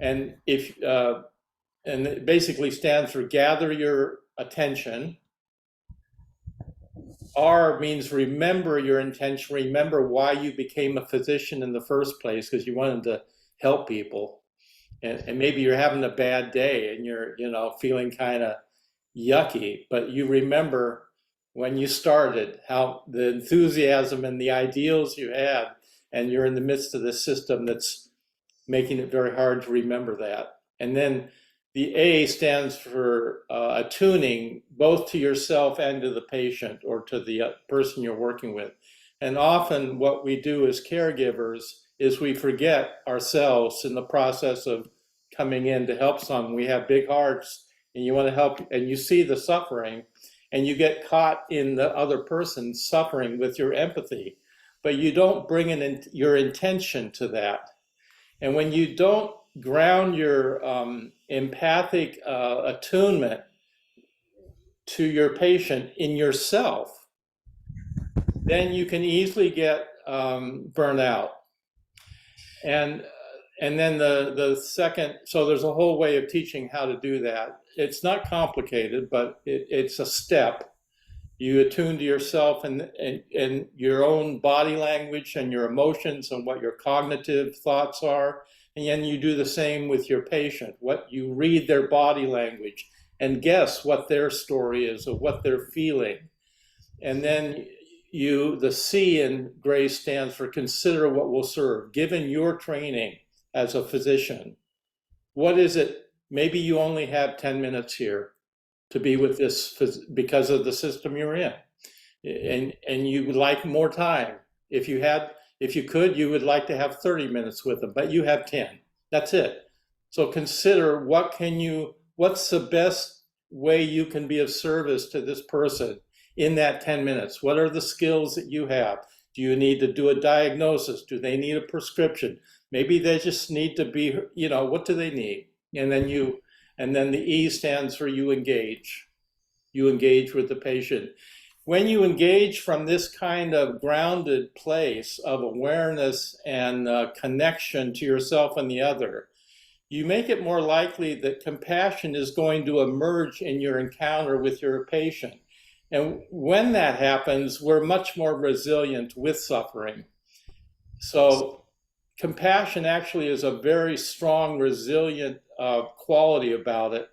And and it basically stands for gather your attention. R means remember your intention, remember why you became a physician in the first place, because you wanted to help people. And maybe you're having a bad day and you're, feeling kind of yucky, but you remember when you started, how the enthusiasm and the ideals you had, and you're in the midst of this system that's making it very hard to remember that. And then the A stands for attuning both to yourself and to the patient or to the person you're working with. And often what we do as caregivers is we forget ourselves in the process of coming in to help someone. We have big hearts and you want to help, and you see the suffering and you get caught in the other person's suffering with your empathy, but you don't bring in your intention to that. And when you don't ground your empathic attunement to your patient in yourself, then you can easily get burnout. And then the second, so there's a whole way of teaching how to do that. It's not complicated, but it's a step. You attune to yourself and your own body language and your emotions and what your cognitive thoughts are. And then you do the same with your patient. What you read their body language and guess what their story is or what they're feeling. And then the C in GRACE stands for consider what will serve. Given your training as a physician, what is it? Maybe you only have 10 minutes here to be with this because of the system you're in. And you would like more time. If you could, you would like to have 30 minutes with them, but you have 10. That's it. So consider what's the best way you can be of service to this person in that 10 minutes. What are the skills that you have? Do you need to do a diagnosis? Do they need a prescription? Maybe they just need to be, what do they need? And then the E stands for you engage. You engage with the patient. When you engage from this kind of grounded place of awareness and connection to yourself and the other, you make it more likely that compassion is going to emerge in your encounter with your patient. And when that happens, we're much more resilient with suffering. So compassion actually is a very strong, resilient quality about it.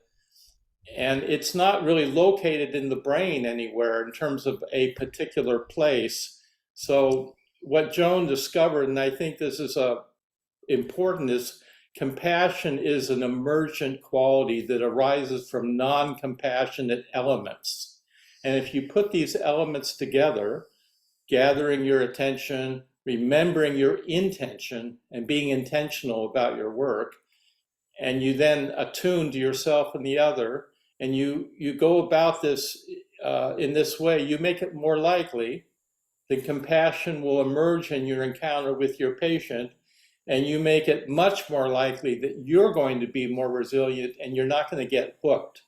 And it's not really located in the brain anywhere in terms of a particular place. So what Joan discovered, and I think this is important, is compassion is an emergent quality that arises from non-compassionate elements. And if you put these elements together, gathering your attention, remembering your intention, and being intentional about your work, and you then attune to yourself and the other, and you go about this in this way, you make it more likely that compassion will emerge in your encounter with your patient, and you make it much more likely that you're going to be more resilient and you're not going to get hooked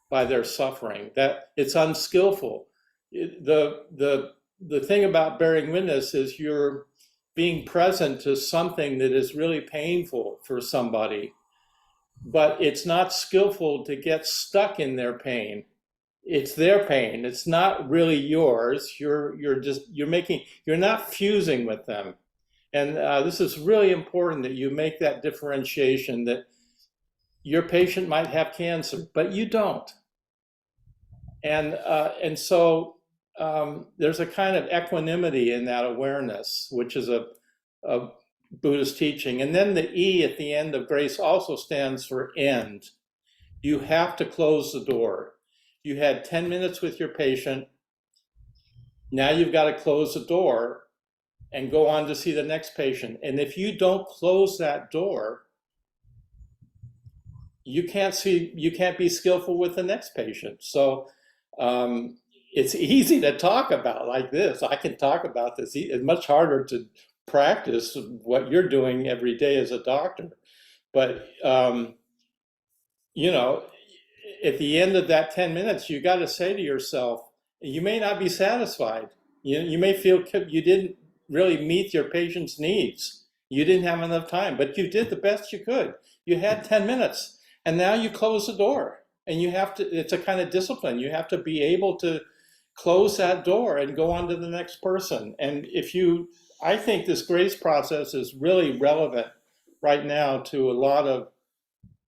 by their suffering. That it's unskillful. The thing about bearing witness is you're being present to something that is really painful for somebody, but it's not skillful to get stuck in their pain. It's their pain. It's not really yours. You're not fusing with them. And this is really important that you make that differentiation, that your patient might have cancer, but you don't. And so there's a kind of equanimity in that awareness, which is a Buddhist teaching. And then the E at the end of grace also stands for end. You have to close the door. You had 10 minutes with your patient. Now you've got to close the door and go on to see the next patient. And if you don't close that door, you can't be skillful with the next patient. So it's easy to talk about like this. I can talk about this. It's much harder to practice what you're doing every day as a doctor. But, you know, at the end of that 10 minutes, you got to say to yourself, you may not be satisfied. You may feel you didn't really meet your patient's needs. You didn't have enough time, but you did the best you could. You had 10 minutes, and now you close the door. And you have to, it's a kind of discipline. You have to be able to close that door and go on to the next person. And I think this grace process is really relevant right now to a lot of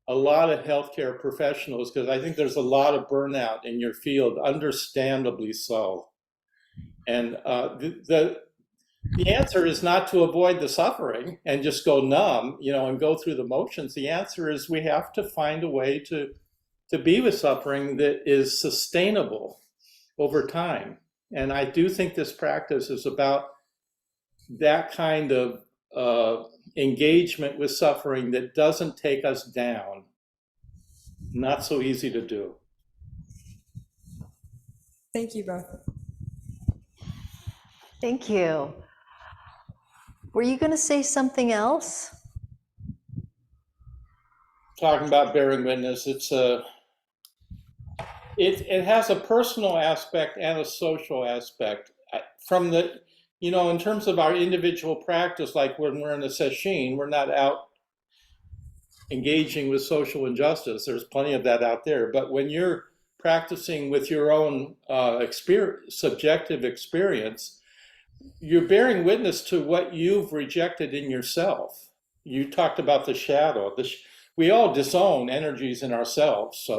healthcare professionals, because I think there's a lot of burnout in your field, understandably so. And the answer is not to avoid the suffering and just go numb, and go through the motions. The answer is we have to find a way to be with suffering that is sustainable over time. And I do think this practice is about that kind of engagement with suffering that doesn't take us down. Not so easy to do. Thank you both. Thank you. Were you going to say something else? Talking about bearing witness, it has a personal aspect and a social aspect. From the, in terms of our individual practice, like when we're in a Sesshin, we're not out engaging with social injustice. There's plenty of that out there. But when you're practicing with your own subjective experience, you're bearing witness to what you've rejected in yourself. You talked about the shadow. We all disown energies in ourselves.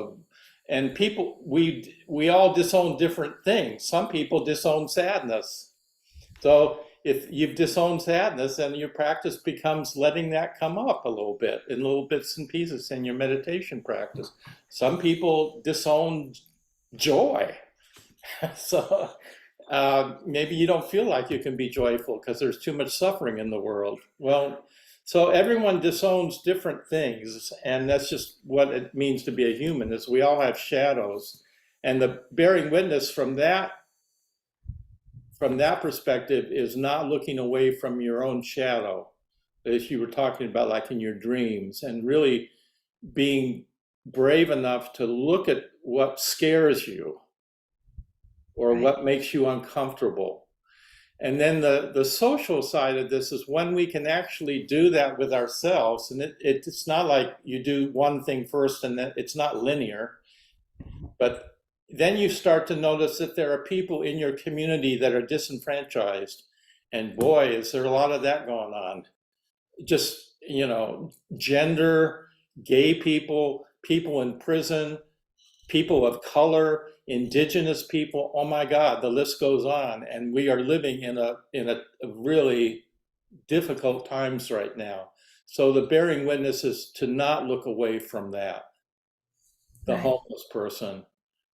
And people, we all disown different things. Some people disown sadness. So if you've disowned sadness, then your practice becomes letting that come up a little bit, in little bits and pieces in your meditation practice. Some people disown joy. So maybe you don't feel like you can be joyful because there's too much suffering in the world. Well, so everyone disowns different things, and that's just what it means to be a human, is we all have shadows. And the bearing witness from that perspective is not looking away from your own shadow, as you were talking about, like in your dreams, and really being brave enough to look at what scares you or what makes you uncomfortable. And then the social side of this is when we can actually do that with ourselves. And it's not like you do one thing first and then it's not linear, but then you start to notice that there are people in your community that are disenfranchised. And boy, is there a lot of that going on. Just, gender, gay people, people in prison, people of color, indigenous people. Oh my God, the list goes on. And we are living in a really difficult times right now. So the bearing witness is to not look away from that. The homeless person,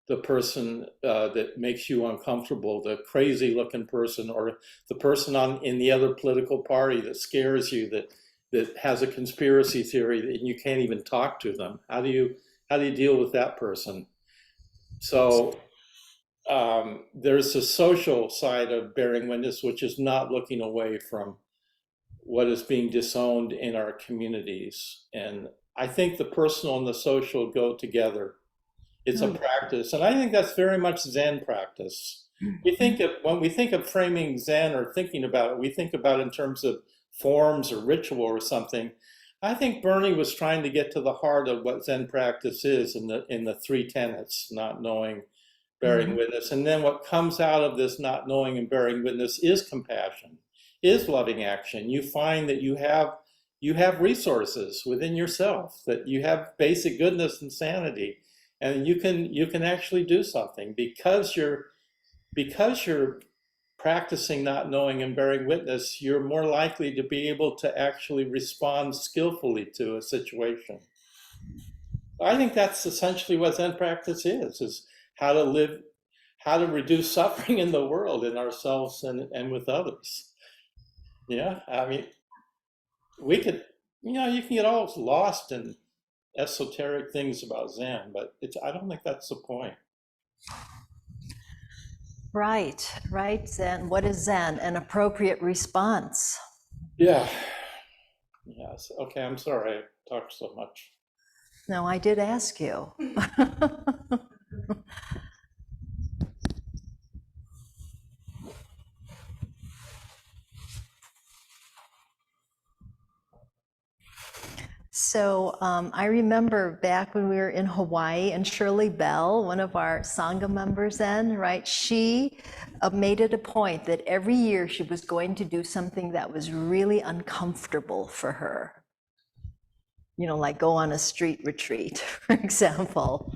the person that makes you uncomfortable, the crazy looking person, or the person in the other political party that scares you, that has a conspiracy theory and you can't even talk to them. How do you deal with that person? So there's a social side of bearing witness, which is not looking away from what is being disowned in our communities. And I think the personal and the social go together. It's a practice. And I think that's very much Zen practice. When we think of framing Zen or thinking about it, we think about it in terms of forms or ritual or something. I think Bernie was trying to get to the heart of what Zen practice is in the three tenets: not knowing, bearing witness. And then what comes out of this not knowing and bearing witness is compassion, is loving action. You find that you have resources within yourself, that you have basic goodness and sanity, and you can actually do something because you're practicing not knowing and bearing witness, you're more likely to be able to actually respond skillfully to a situation. I think that's essentially what Zen practice is how to live, how to reduce suffering in the world, in ourselves and with others. Yeah, I mean, we could, you can get all lost in esoteric things about Zen, but I don't think that's the point. Right, right. Zen. What is Zen? An appropriate response. Yeah. Yes. Okay, I'm sorry I talked so much. No, I did ask you. So I remember back when we were in Hawaii, and Shirley Bell, one of our Sangha members then, right, she made it a point that every year she was going to do something that was really uncomfortable for her. Like go on a street retreat, for example,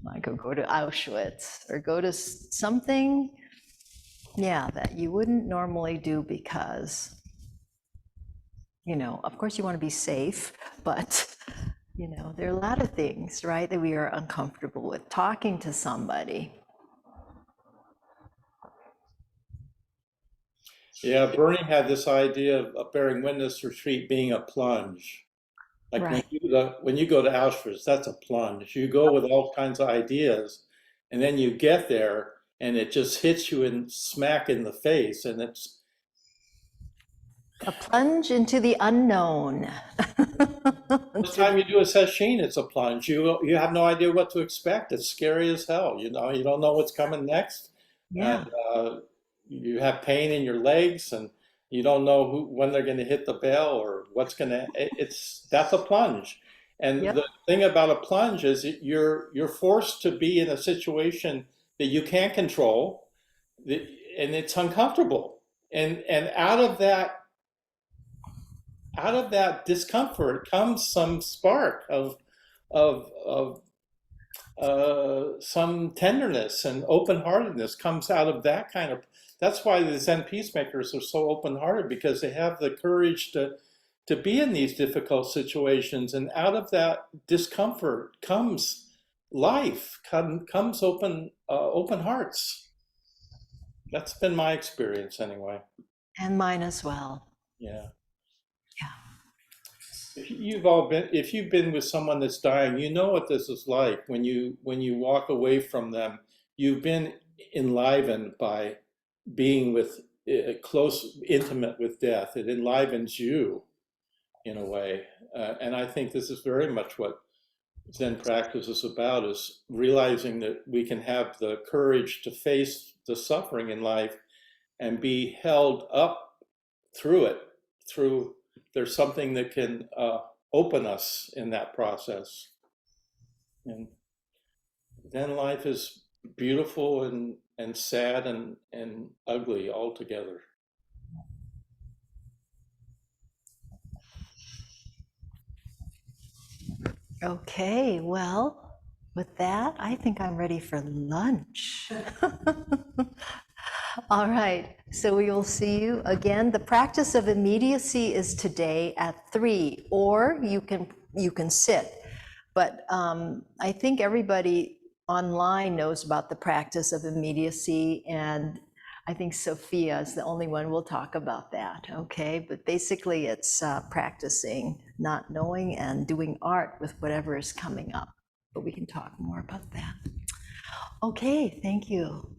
like go to Auschwitz or go to something, that you wouldn't normally do because, of course you want to be safe, but there are a lot of things, right, that we are uncomfortable with. Talking to somebody. Yeah, Bernie had this idea of bearing witness retreat being a plunge. Like Right. when you go to Auschwitz, that's a plunge. You go with all kinds of ideas, and then you get there, and it just hits you smack in the face, and it's A plunge into the unknown. the time you do a sesshin, it's a plunge. You have no idea what to expect. It's scary as hell. You don't know what's coming next, Yeah. and you have pain in your legs, and you don't know when they're going to hit the bell or what's going to. That's a plunge, and Yep. the thing about a plunge is you're forced to be in a situation that you can't control, and it's uncomfortable, and out of that discomfort comes some spark of some tenderness and open-heartedness comes out of that kind of. That's why the Zen peacemakers are so open-hearted, because they have the courage to be in these difficult situations, and out of that discomfort comes life, comes open hearts. That's been my experience anyway. And mine as well. Yeah. Yeah. If you've been with someone that's dying, you know what this is like. When you walk away from them, you've been enlivened by being with close, intimate with death. It enlivens you in a way, and I think this is very much what Zen practice is about: is realizing that we can have the courage to face the suffering in life and be held up through it. There's something that can open us in that process, and then life is beautiful and sad and ugly all together. Okay, well, with that, I think I'm ready for lunch. All right, so we will see you again. The practice of immediacy is today at 3, or you can sit. But I think everybody online knows about the practice of immediacy, and I think Sophia is the only one who will talk about that, okay? But basically it's practicing not knowing and doing art with whatever is coming up. But we can talk more about that. Okay, thank you.